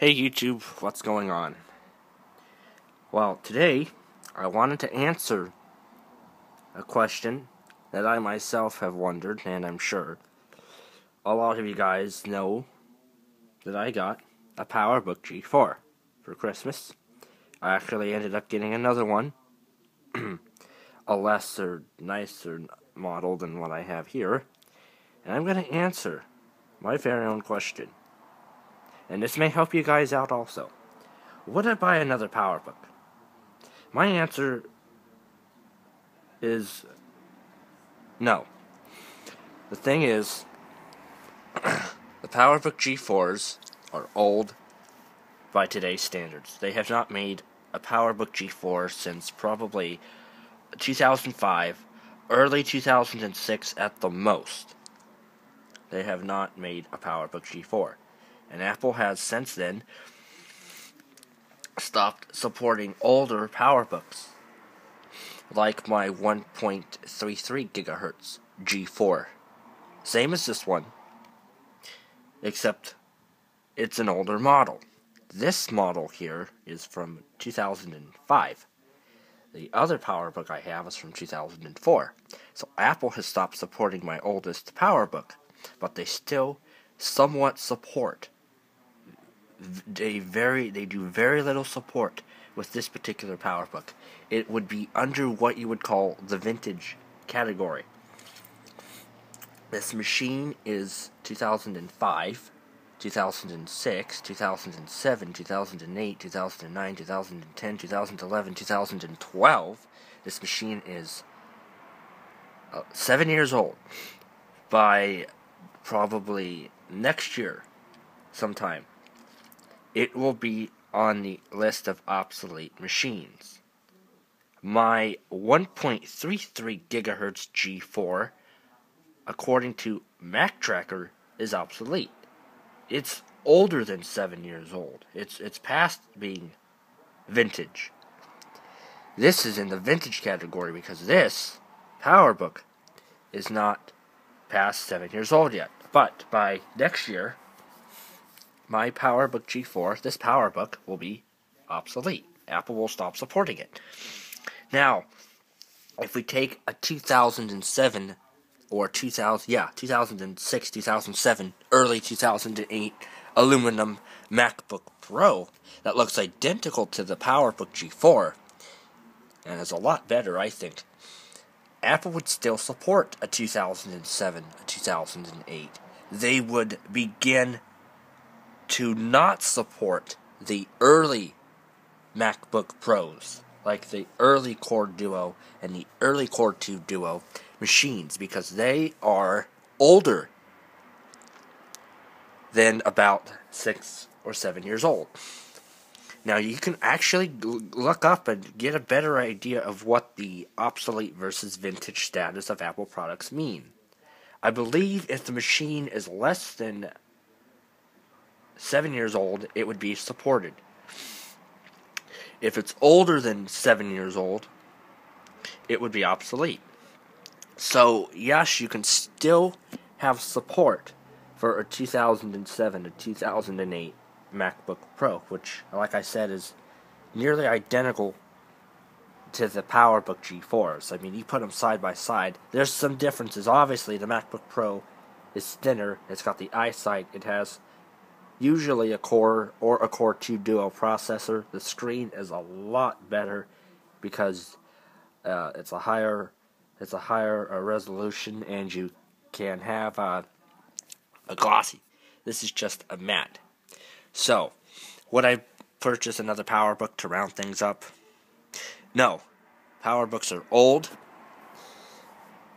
Hey YouTube, what's going on? Well, today I wanted to answer a question that I myself have wondered, and I'm sure a lot of you guys know that I got a PowerBook G4 for Christmas. I actually ended up getting another one, a lesser, nicer model than what I have here, and I'm going to answer my very own question. And this may help you guys out also. Would I buy another PowerBook? My answer is no. The thing is, the PowerBook G4s are old by today's standards. They have not made a PowerBook G4 since probably 2005, early 2006 at the most. They have not made a PowerBook G4. And Apple has since then stopped supporting older PowerBooks, like my 1.33 gigahertz G4. Same as this one, except it's an older model. This model here is from 2005. The other PowerBook I have is from 2004. So Apple has stopped supporting my oldest PowerBook, but they still somewhat support. They do very little support with this particular PowerBook. It would be under what you would call the vintage category. This machine is 2005, 2006, 2007, 2008, 2009, 2010, 2011, 2012. This machine is 7 years old. By probably next year sometime, it will be on the list of obsolete machines. My 1.33 gigahertz G4, according to Mac Tracker, is obsolete. It's older than 7 years old. It's past being vintage. This is in the vintage category because this PowerBook is not past 7 years old yet. But by next year, my PowerBook G4, this PowerBook, will be obsolete. Apple will stop supporting it. Now, if we take a 2007 or 2006, 2007, early 2008 aluminum MacBook Pro that looks identical to the PowerBook G4 and is a lot better, I think, Apple would still support a 2007, a 2008. They would begin to not support the early MacBook Pros, like the early Core Duo and the early Core 2 Duo machines, because they are older than about 6 or 7 years old. Now, you can actually look up and get a better idea of what the obsolete versus vintage status of Apple products mean. I believe if the machine is less than 7 years old, it would be supported. If it's older than 7 years old, it would be obsolete. So, yes, you can still have support for a 2007 to 2008 MacBook Pro, which, like I said, is nearly identical to the PowerBook G4s. I mean, you put them side by side. There's some differences. Obviously, the MacBook Pro is thinner. It's got the iSight. It has usually a Core or a Core 2 Duo processor. The screen is a lot better because it's a higher resolution, and you can have a glossy. This is just a matte. So, would I purchase another PowerBook to round things up? No. PowerBooks are old.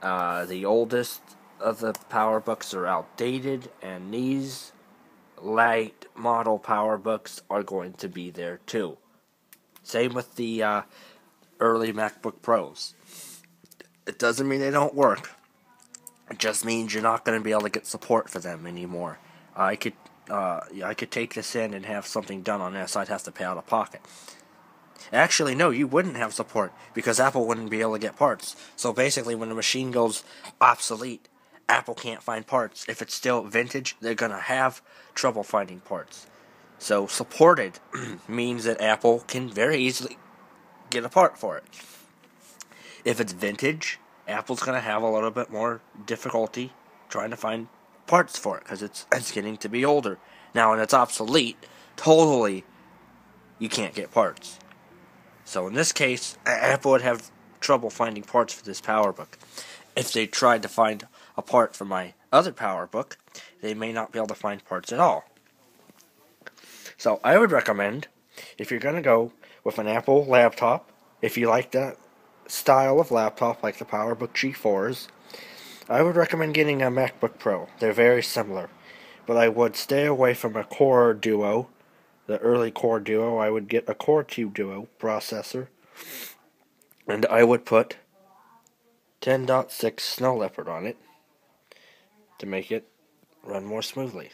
The oldest of the PowerBooks are outdated, and these light model PowerBooks are going to be there too. Same with the early MacBook Pros. It doesn't mean they don't work. It just means you're not going to be able to get support for them anymore. I could take this in and have something done on this. I'd have to pay out of pocket. Actually, no, you wouldn't have support because Apple wouldn't be able to get parts. So basically, when the machine goes obsolete, Apple can't find parts. If it's still vintage, they're going to have trouble finding parts. So supported means that Apple can very easily get a part for it. If it's vintage, Apple's going to have a little bit more difficulty trying to find parts for it because it's getting to be older. Now, when it's obsolete, totally you can't get parts. So in this case, Apple would have trouble finding parts for this PowerBook. If they tried to find a part for my other PowerBook, they may not be able to find parts at all. So I would recommend, if you're going to go with an Apple laptop, if you like that style of laptop like the PowerBook G4s, I would recommend getting a MacBook Pro. They're very similar. But I would stay away from a Core Duo, the early Core Duo. I would get a Core 2 Duo processor. And I would put 10.6 Snow Leopard on it to make it run more smoothly.